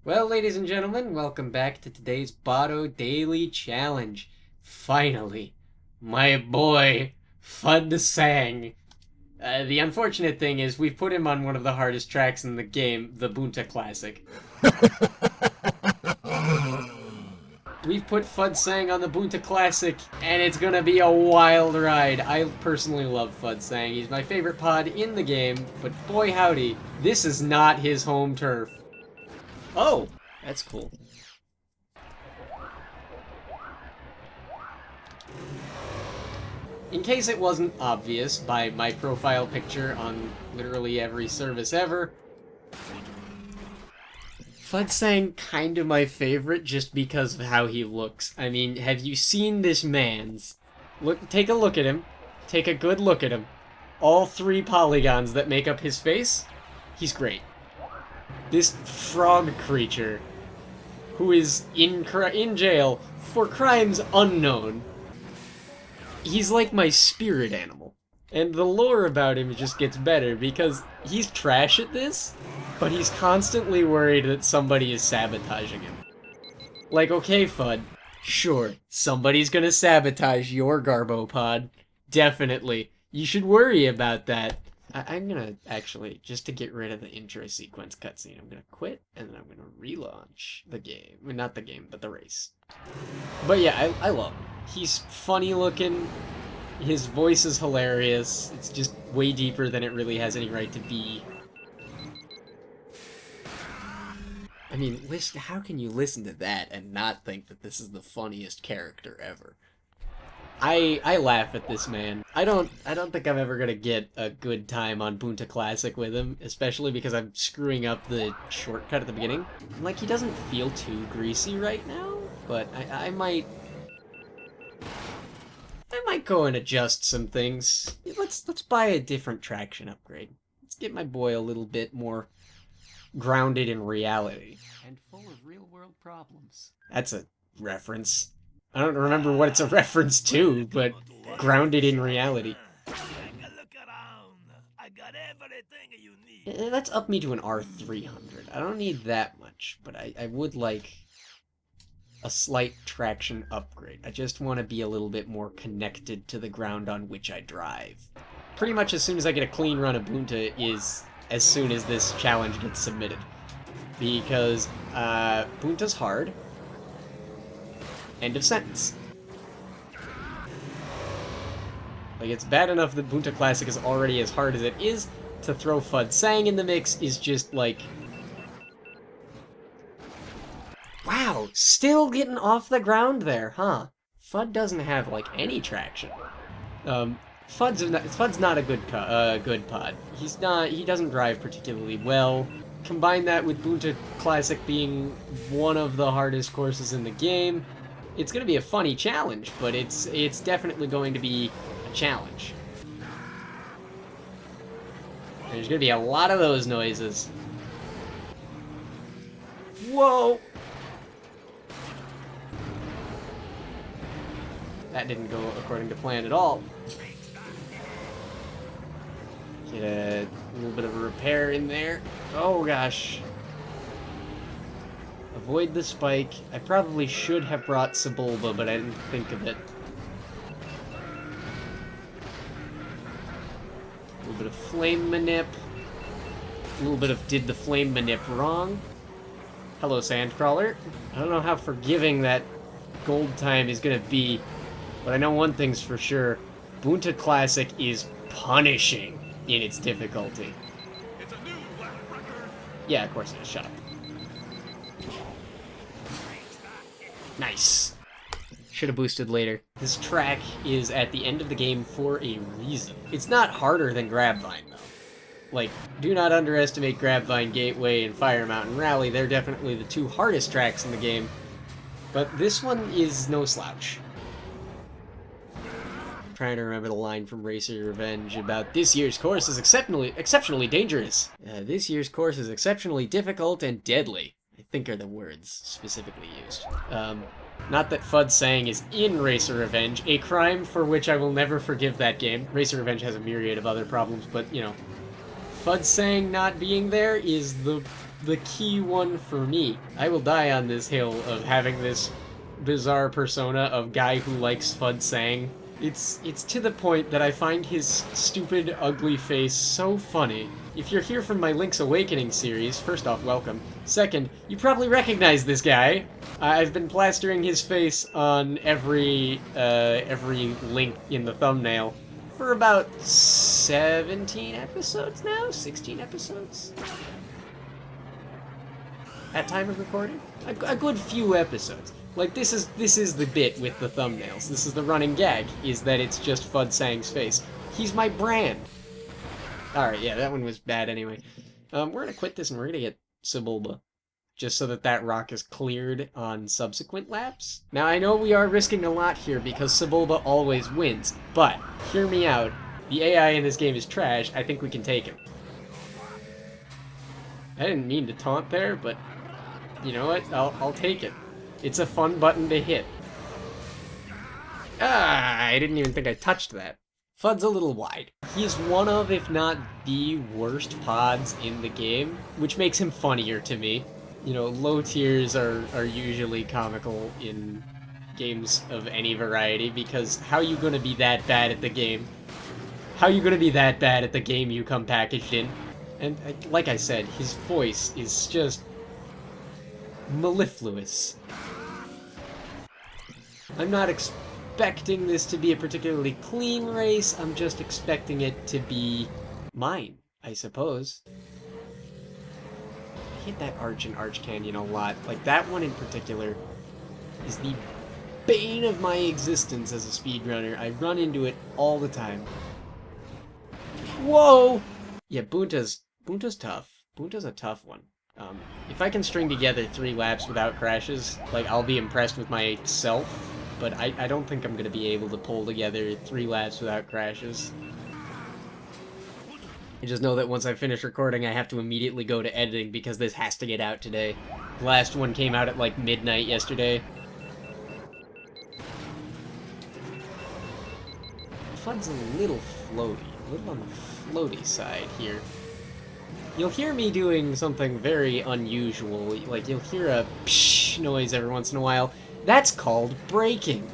Well, ladies and gentlemen, welcome back to today's Botto Daily Challenge. Finally, my boy, Fud sang. The unfortunate thing is we've put him on one of the hardest tracks in the game, the Bunta Classic. We've put Fud Sang on the Bunta Classic, and it's gonna be a wild ride. I personally love Fud Sang. He's my favorite pod in the game, but boy howdy, this is not his home turf. Oh, that's cool. In case it wasn't obvious by my profile picture on literally every service ever, Fudsang kind of my favorite just because of how he looks. I mean, have you seen this man's? Take a look at him. Take a good look at him. All three polygons that make up his face, he's great. This frog creature, who is in jail for crimes unknown. He's like my spirit animal. And the lore about him just gets better because he's trash at this, but he's constantly worried that somebody is sabotaging him. Like, okay, Fud, sure, somebody's gonna sabotage your Garbo pod. Definitely. You should worry about that. I'm gonna, actually, just to get rid of the intro sequence cutscene, I'm gonna quit, and then I'm gonna relaunch the game. I mean, not the game, but the race. But yeah, I love him. He's funny looking, his voice is hilarious, it's just way deeper than it really has any right to be. I mean, listen, how can you listen to that and not think that this is the funniest character ever? I laugh at this man. I don't think I'm ever gonna get a good time on Bunta Classic with him, especially because I'm screwing up the shortcut at the beginning. Like, he doesn't feel too greasy right now, but I might go and adjust some things. Let's buy a different traction upgrade. Let's get my boy a little bit more grounded in reality. And full of real-world problems. That's a reference. I don't remember what it's a reference to, but grounded in reality. That's up me to an R300. I don't need that much, but I would like a slight traction upgrade. I just want to be a little bit more connected to the ground on which I drive. Pretty much as soon as I get a clean run of Bunta is as soon as this challenge gets submitted. Because Bunta's hard. End of sentence. Like, it's bad enough that Bunta Classic is already as hard as it is. To throw Fud Sang in the mix is just like... Wow, still getting off the ground there, huh? Fud doesn't have, like, any traction. Fud's not a good pod. He doesn't drive particularly well. Combine that with Bunta Classic being one of the hardest courses in the game. It's going to be a funny challenge, but it's definitely going to be a challenge. There's going to be a lot of those noises. Whoa! That didn't go according to plan at all. Get a little bit of a repair in there. Oh gosh. Avoid the spike. I probably should have brought Sebulba, but I didn't think of it. A little bit of flame manip. A little bit of did the flame manip wrong. Hello, Sandcrawler. I don't know how forgiving that gold time is gonna be, but I know one thing's for sure. Bunta Classic is punishing in its difficulty. Yeah, of course it is. Shut up. Nice. Should have boosted later. This track is at the end of the game for a reason. It's not harder than Grabvine, though. Like, do not underestimate Grabvine Gateway and Fire Mountain Rally. They're definitely the two hardest tracks in the game. But this one is no slouch. I'm trying to remember the line from Racer Revenge about this year's course is exceptionally dangerous. This year's course is exceptionally difficult and deadly. I think are the words specifically used. Not that Fud Sang is in Racer Revenge, a crime for which I will never forgive that game. Racer Revenge has a myriad of other problems, but, you know, Fud Sang not being there is the the key one for me. I will die on this hill of having this bizarre persona of guy who likes Fud Sang. It's to the point that I find his stupid, ugly face so funny. If you're here from my Link's Awakening series, first off, welcome. Second, you probably recognize this guy. I've been plastering his face on every link in the thumbnail for about 17 episodes now? 16 episodes? At time of recording? A good few episodes. Like, this is the bit with the thumbnails. This is the running gag, is that it's just Fud Sang's face. He's my brand. Alright, yeah, that one was bad anyway. We're gonna quit this and we're gonna get Sebulba. Just so that rock is cleared on subsequent laps. Now, I know we are risking a lot here because Sebulba always wins, but hear me out. The AI in this game is trash. I think we can take him. I didn't mean to taunt there, but you know what? I'll take it. It's a fun button to hit. Ah, I didn't even think I touched that. Fud's a little wide. He's one of, if not the worst pods in the game, which makes him funnier to me. You know, low tiers are usually comical in games of any variety, because how you gonna be that bad at the game? How you gonna be that bad at the game you come packaged in? And like I said, his voice is just mellifluous. I'm not expecting this to be a particularly clean race, I'm just expecting it to be mine, I suppose. I hit that arch in Arch Canyon a lot. Like, that one in particular is the bane of my existence as a speedrunner. I run into it all the time. Whoa! Yeah, Bunta's tough. Bunta's a tough one. If I can string together 3 laps without crashes, like, I'll be impressed with myself, but I don't think I'm gonna be able to pull together 3 laps without crashes. I just know that once I finish recording, I have to immediately go to editing because this has to get out today. The last one came out at, like, midnight yesterday. Fud's a little floaty. A little on the floaty side here. You'll hear me doing something very unusual, like you'll hear a psh noise every once in a while. That's called braking.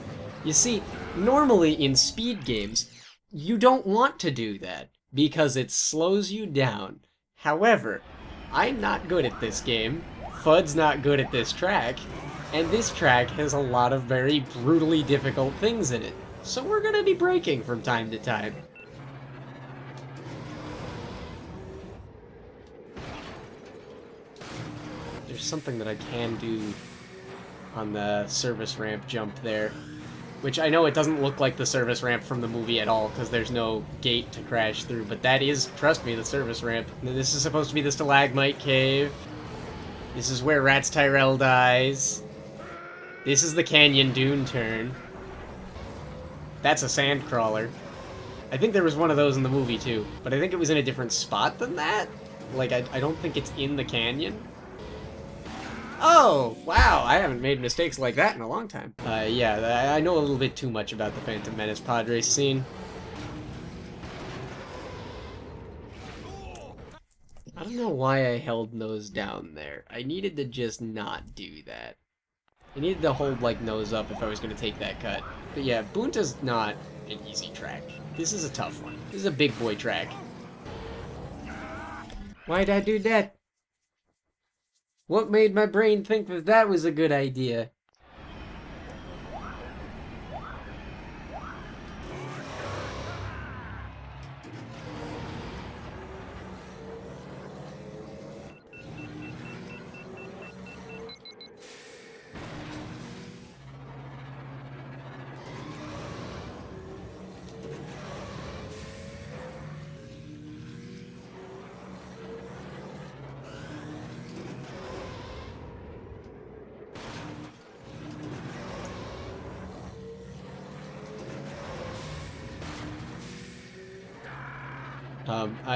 You see, normally in speed games, you don't want to do that, because it slows you down. However, I'm not good at this game, Fud's not good at this track, and this track has a lot of very brutally difficult things in it. So we're gonna be braking from time to time. There's something that I can do on the service ramp jump there, which I know it doesn't look like the service ramp from the movie at all because there's no gate to crash through, but that is, trust me, the service ramp. This is supposed to be the stalagmite cave. This is where Rats Tyrell dies. This is the canyon dune turn. That's a sand crawler. I think there was one of those in the movie too, but I think it was in a different spot than that. Like, I don't think it's in the canyon. Oh, wow, I haven't made mistakes like that in a long time. Yeah, I know a little bit too much about the Phantom Menace pod race scene. I don't know why I held nose down there. I needed to just not do that. I needed to hold, like, nose up if I was going to take that cut. But yeah, Bunta's not an easy track. This is a tough one. This is a big boy track. Why'd I do that? What made my brain think that that was a good idea?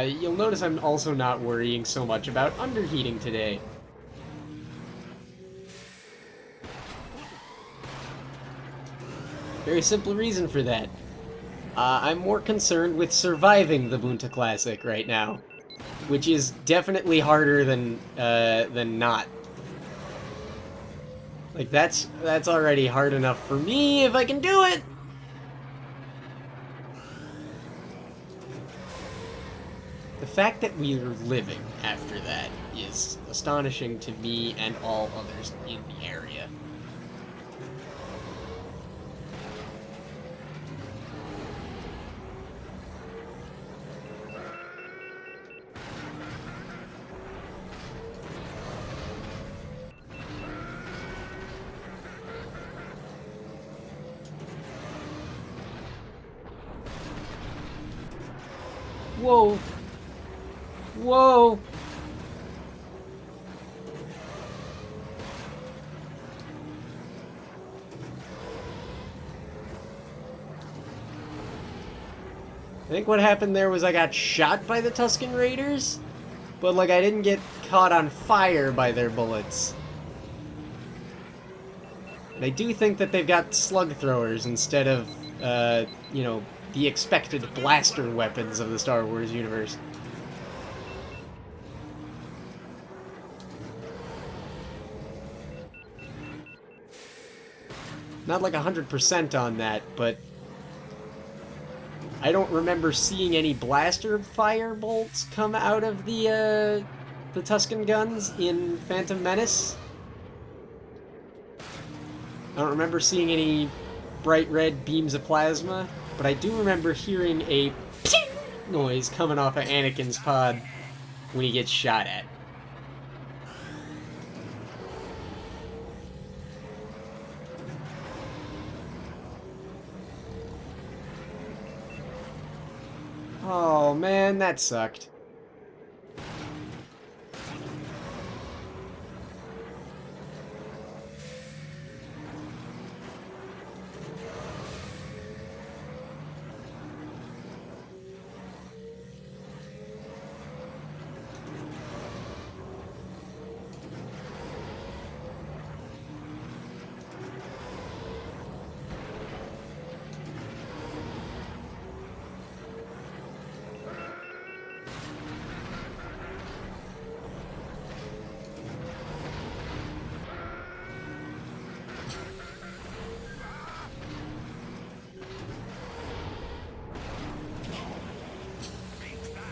You'll notice I'm also not worrying so much about underheating today. Very simple reason for that. I'm more concerned with surviving the Bunta Classic right now. which is definitely harder than not. Like, that's already hard enough for me if I can do it! The fact that we are living after that is astonishing to me and all others in the area. Whoa! Whoa! I think what happened there was I got shot by the Tusken Raiders, but, like, I didn't get caught on fire by their bullets. And I do think that they've got slug throwers instead of, you know, the expected blaster weapons of the Star Wars universe. Not like 100% on that, but I don't remember seeing any blaster fire bolts come out of the Tusken guns in Phantom Menace. I don't remember seeing any bright red beams of plasma, but I do remember hearing a ping noise coming off of Anakin's pod when he gets shot at. Oh man, that sucked.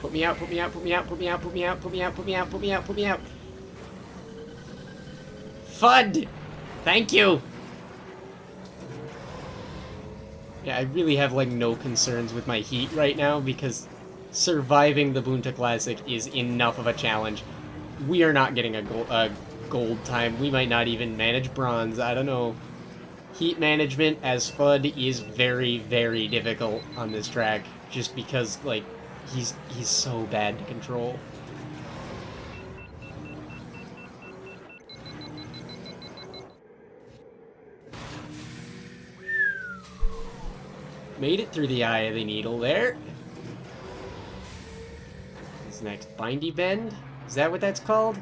Put me out, put me out, put me out, put me out, put me out, put me out, put me out, put me out, put me out. FUD! Thank you! Yeah, I really have, like, no concerns with my heat right now, because surviving the Bunta Classic is enough of a challenge. We are not getting a gold time. We might not even manage bronze. I don't know. Heat management as FUD is very, very difficult on this track, just because, like, he's so bad to control. Made it through the eye of the needle there. What's next? Bindy Bend? Is that what that's called?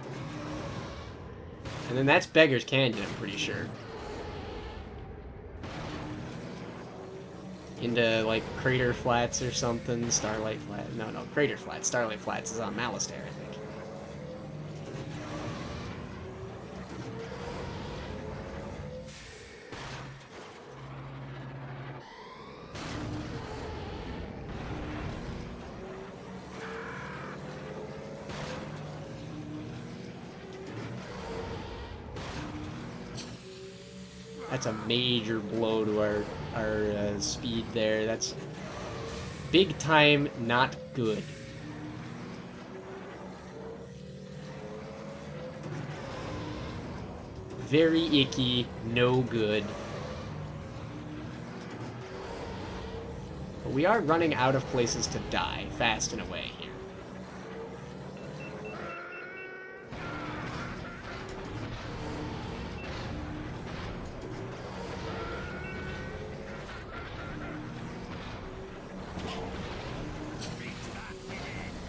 And then that's Beggar's Canyon, I'm pretty sure. Into, like, Crater Flats or something. Starlight Flat. No, Crater Flats. Starlight Flats is on Malastare, I think. That's a major blow to our speed there. That's big time not good. Very icky, no good. But we are running out of places to die fast and away here.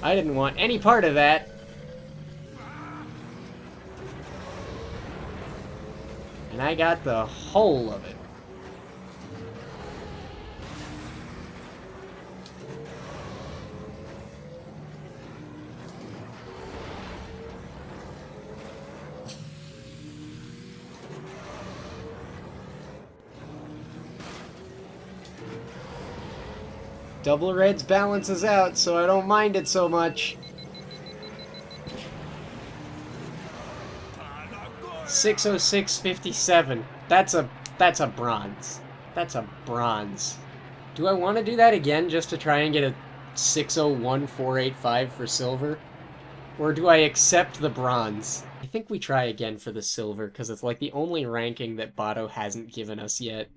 I didn't want any part of that. And I got the whole of it. Double reds balances out, so I don't mind it so much. 606.57. That's a bronze. That's a bronze. Do I want to do that again just to try and get a 601.485 for silver? Or do I accept the bronze? I think we try again for the silver, because it's like the only ranking that Bato hasn't given us yet.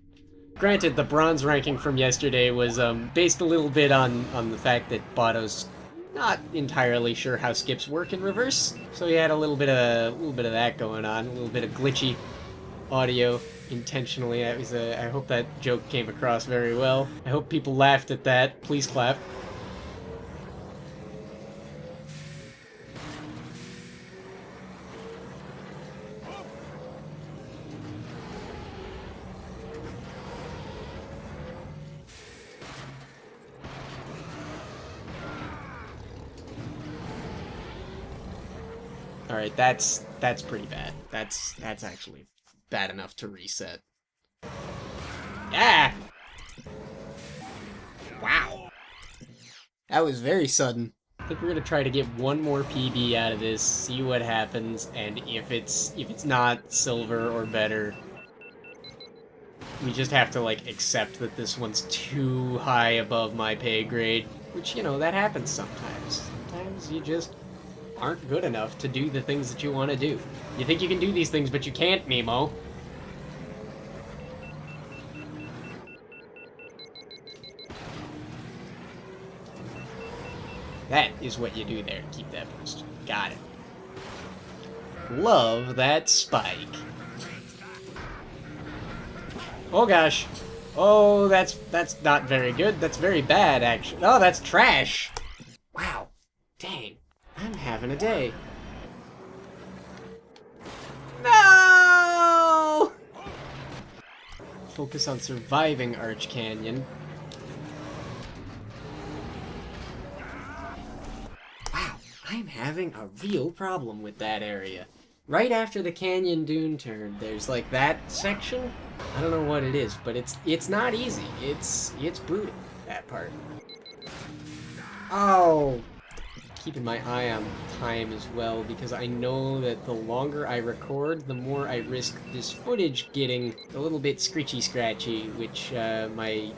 Granted, the bronze ranking from yesterday was based a little bit on the fact that Bato's not entirely sure how skips work in reverse, so he had a little bit of that going on, a little bit of glitchy audio intentionally. That was I hope that joke came across very well. I hope people laughed at that. Please clap. Alright, that's pretty bad. That's actually bad enough to reset. Ah! Wow. That was very sudden. I think we're gonna try to get one more PB out of this, see what happens, and if it's not silver or better, we just have to, like, accept that this one's too high above my pay grade, which, you know, that happens sometimes. Sometimes you just aren't good enough to do the things that you want to do. You think you can do these things, but you can't, Nemo. That is what you do there to keep that boost. Got it. Love that spike. Oh gosh. Oh, that's not very good. That's very bad, actually. Oh, that's trash. Wow. Dang. I'm having a day. No! Focus on surviving Arch Canyon. Wow, I'm having a real problem with that area. Right after the canyon dune turn, there's like that section. I don't know what it is, but it's not easy. It's brutal, that part. Oh! Keeping my eye on time as well, because I know that the longer I record, the more I risk this footage getting a little bit scratchy, which my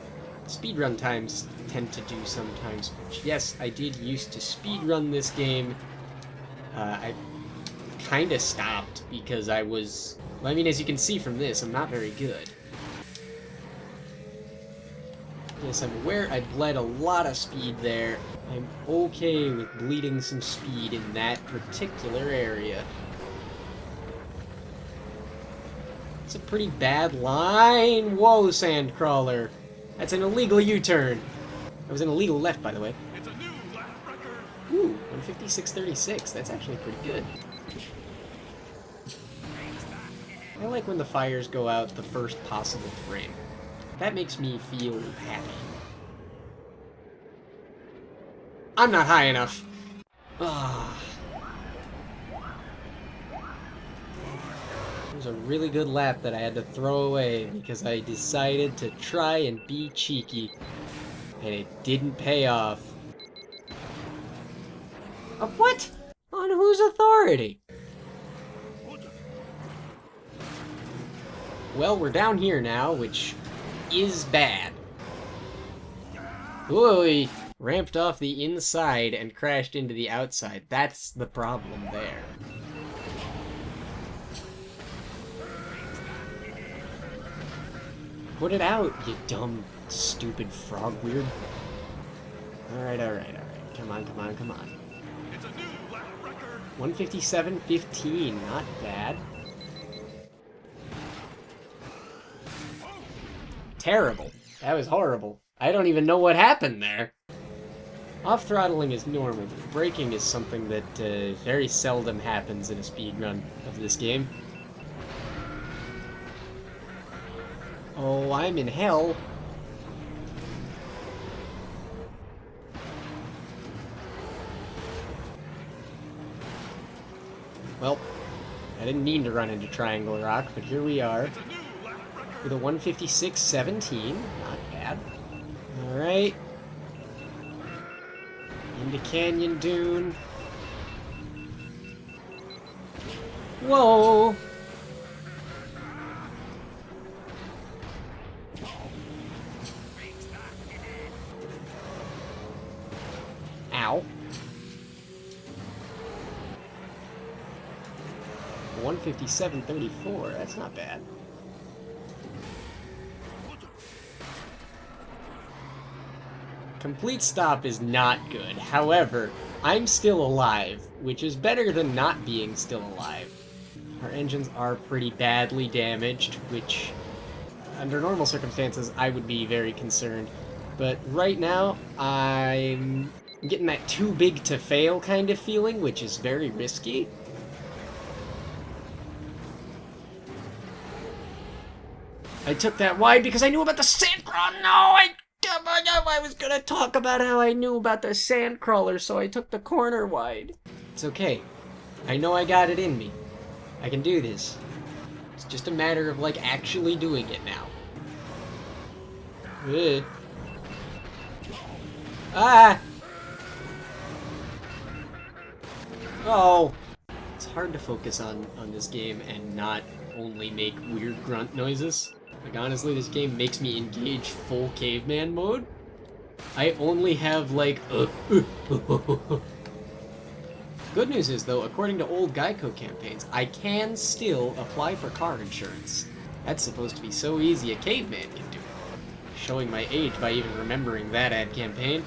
speedrun times tend to do sometimes. Which, yes, I did used to speedrun this game. I kind of stopped because I was... Well, I mean, as you can see from this, I'm not very good. Yes, I'm aware I bled a lot of speed there. I'm okay with bleeding some speed in that particular area. It's a pretty bad line. Whoa, Sandcrawler. That's an illegal U-turn. That was an illegal left, by the way. It's a new lap record. Ooh, 156.36. That's actually pretty good. I like when the fires go out the first possible frame. That makes me feel happy. I'm not high enough. Ah. It was a really good lap that I had to throw away because I decided to try and be cheeky. And it didn't pay off. What? On whose authority? Well, we're down here now, which is bad. Ooh, he ramped off the inside and crashed into the outside. That's the problem there. Put it out, you dumb, stupid frog weird. Alright. Come on. It's a new lap record. 157.15, not bad. Terrible. That was horrible. I don't even know what happened there. Off-throttling is normal, but braking is something that very seldom happens in a speedrun of this game. Oh, I'm in hell. Well, I didn't mean to run into Triangle Rock, but here we are. It's a new lap record. With a 156.17. Not bad. Alright. Into Canyon Dune. Whoa! Ow. 157.34, that's not bad. Complete stop is not good. However, I'm still alive, which is better than not being still alive. Our engines are pretty badly damaged, which, under normal circumstances, I would be very concerned. But right now, I'm getting that too big to fail kind of feeling, which is very risky. I took that wide because I knew about the sandcrawler. No, I was gonna talk about how I knew about the sandcrawler, so I took the corner wide. It's okay. I know I got it in me. I can do this. It's just a matter of, like, actually doing it now. Ugh. Ah! Oh! It's hard to focus on this game and not only make weird grunt noises. Like, honestly, this game makes me engage full caveman mode. I only have, like, Good news is, though, according to old Geico campaigns, I can still apply for car insurance. That's supposed to be so easy a caveman can do it. Showing my age by even remembering that ad campaign.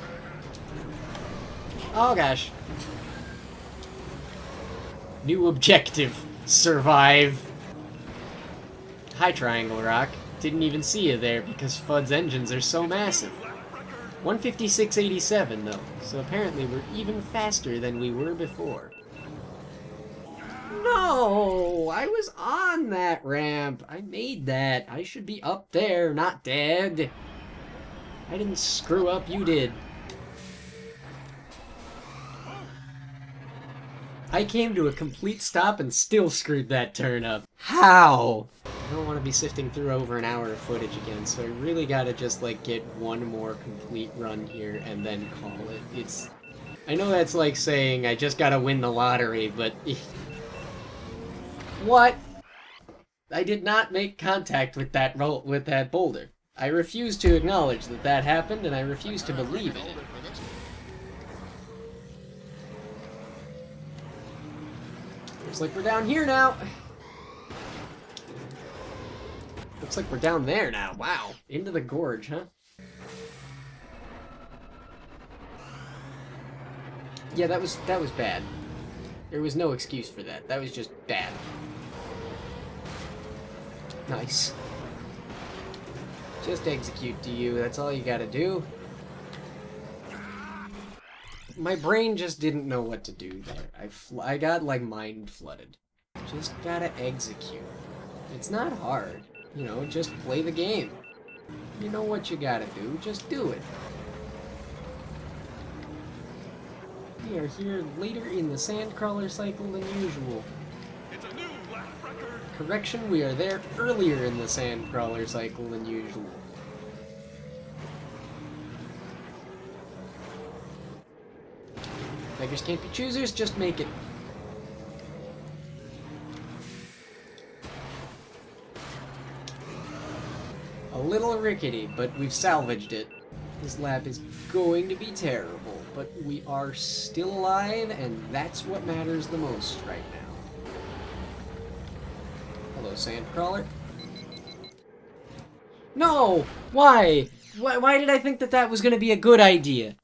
Oh gosh. New objective. Survive. Hi, Triangle Rock. Didn't even see you there because Fudd's engines are so massive. 156.87 though, so apparently we're even faster than we were before. No! I was on that ramp. I made that. I should be up there, not dead. I didn't screw up, you did. I came to a complete stop and still screwed that turn up. How? I don't want to be sifting through over an hour of footage again, so I really gotta just, like, get one more complete run here and then call it. I know that's like saying I just gotta win the lottery, but... What? I did not make contact with that boulder. I refuse to acknowledge that that happened, and I refuse to believe in it. Looks like we're down here now. Looks like we're down there now. Wow. Into the gorge, huh? Yeah, that was bad. There was no excuse for that. That was just bad. Nice. Just execute to you. That's all you gotta do. My brain just didn't know what to do there. I got, like, mind flooded. Just gotta execute. It's not hard. You know, just play the game. You know what you gotta do, just do it. We are here later in the Sandcrawler cycle than usual. It's a new lap record. Correction, we are there earlier in the Sandcrawler cycle than usual. Beggars can't be choosers, just make it. A little rickety, but we've salvaged it. This lap is going to be terrible, but we are still alive, and that's what matters the most right now. Hello, Sandcrawler. No! Why? Why did I think that that was going to be a good idea?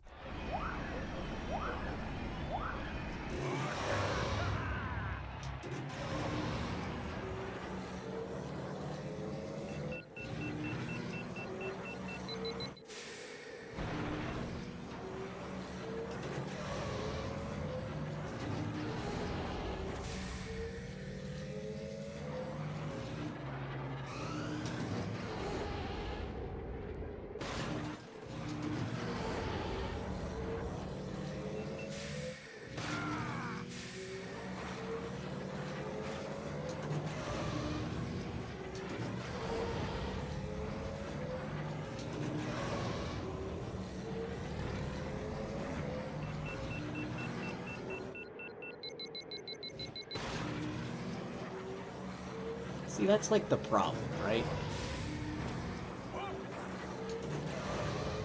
See, that's like the problem, right?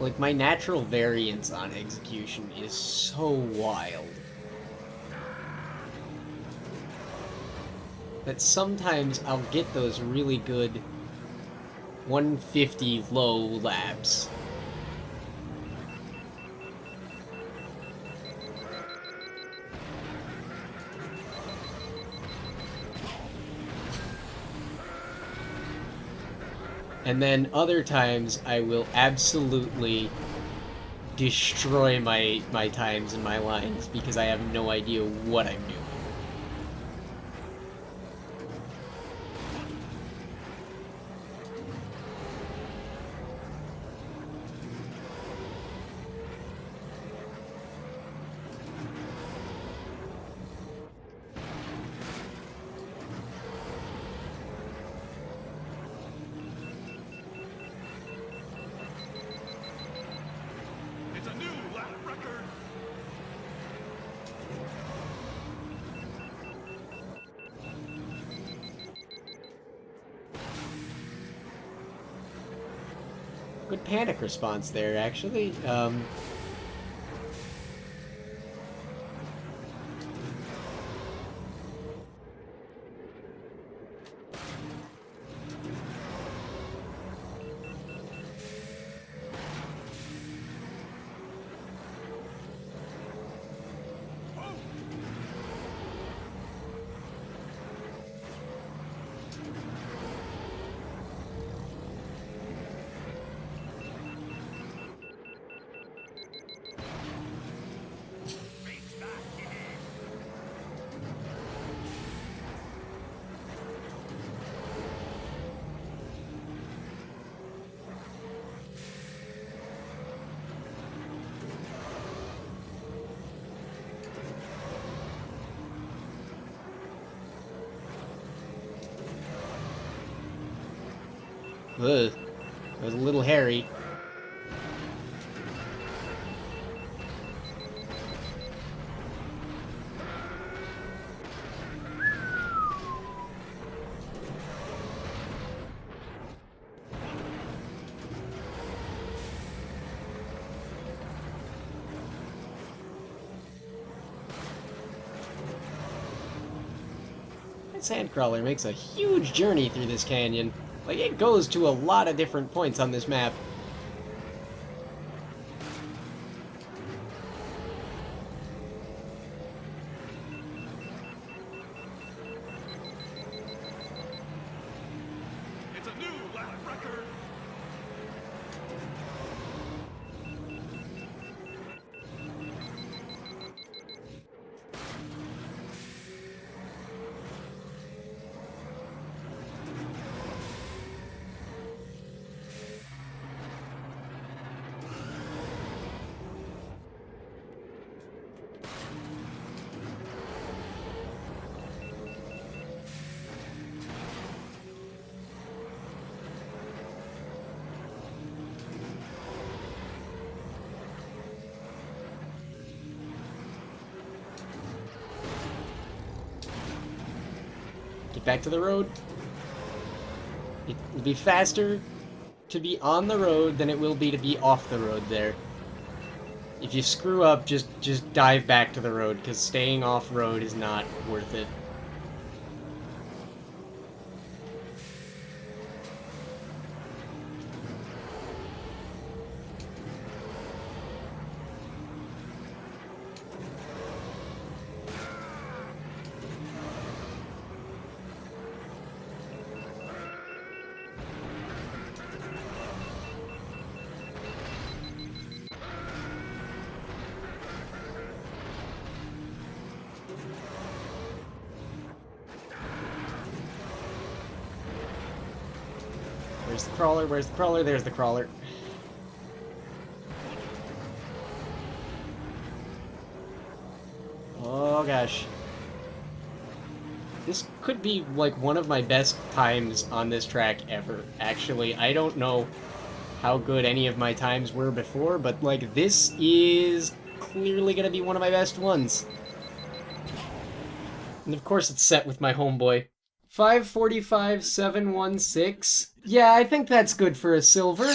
Like, my natural variance on execution is so wild that sometimes I'll get those really good 150 low laps. And then other times I will absolutely destroy my times and my lines because I have no idea what I'm doing. It's a new lap record. Good panic response there, actually. Ugh. That was a little hairy. That sandcrawler makes a huge journey through this canyon. Like, it goes to a lot of different points on this map. It's a new lap record. Get back to the road. It'll be faster to be on the road than it will be to be off the road there. If you screw up, just dive back to the road, because staying off-road is not worth it. Where's the crawler? Where's the crawler? There's the crawler. Oh gosh. This could be like one of my best times on this track ever. Actually, I don't know how good any of my times were before, but like this is clearly gonna be one of my best ones. And of course it's set with my homeboy. 545 716. Yeah, I think that's good for a silver.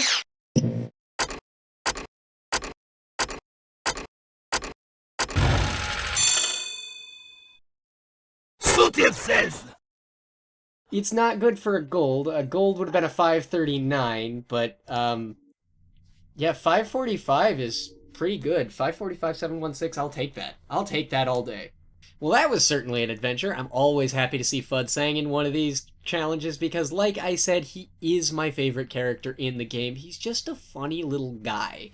Suit yourself! It's not good for a gold. A gold would have been a 539, but yeah, 545 is pretty good. 545 716. I'll take that. I'll take that all day. Well, that was certainly an adventure. I'm always happy to see Fud Sang in one of these challenges because, like I said, he is my favorite character in the game. He's just a funny little guy.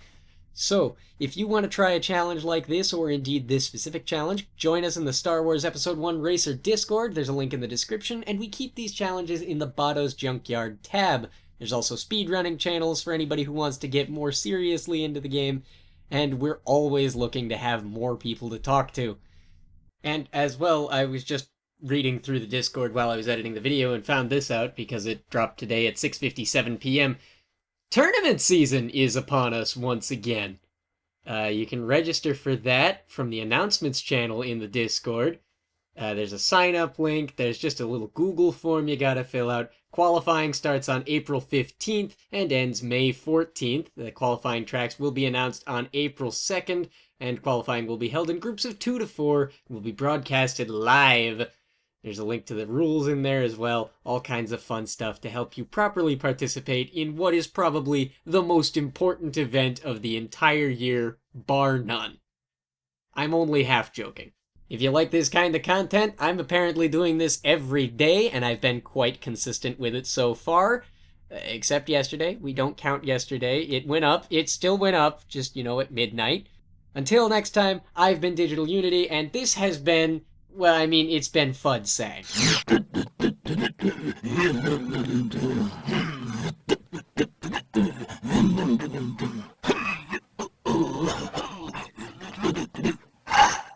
So, if you want to try a challenge like this, or indeed this specific challenge, join us in the Star Wars Episode 1 Racer Discord. There's a link in the description, and we keep these challenges in the Bado's Junkyard tab. There's also speedrunning channels for anybody who wants to get more seriously into the game, and we're always looking to have more people to talk to. And as well, I was just reading through the Discord while I was editing the video and found this out because it dropped today at 6:57 p.m. Tournament season is upon us once again. You can register for that from the announcements channel in the Discord. There's a sign-up link. There's just a little Google form you gotta fill out. Qualifying starts on April 15th and ends May 14th. The qualifying tracks will be announced on April 2nd, and qualifying will be held in groups of 2 to 4 and will be broadcasted live. There's a link to the rules in there as well. All kinds of fun stuff to help you properly participate in what is probably the most important event of the entire year, bar none. I'm only half joking. If you like this kind of content, I'm apparently doing this every day, and I've been quite consistent with it so far. Except yesterday. We don't count yesterday. It went up. It still went up, just, at midnight. Until next time, I've been Digital Unity, and this has been, well, I mean, it's been Fud Sang.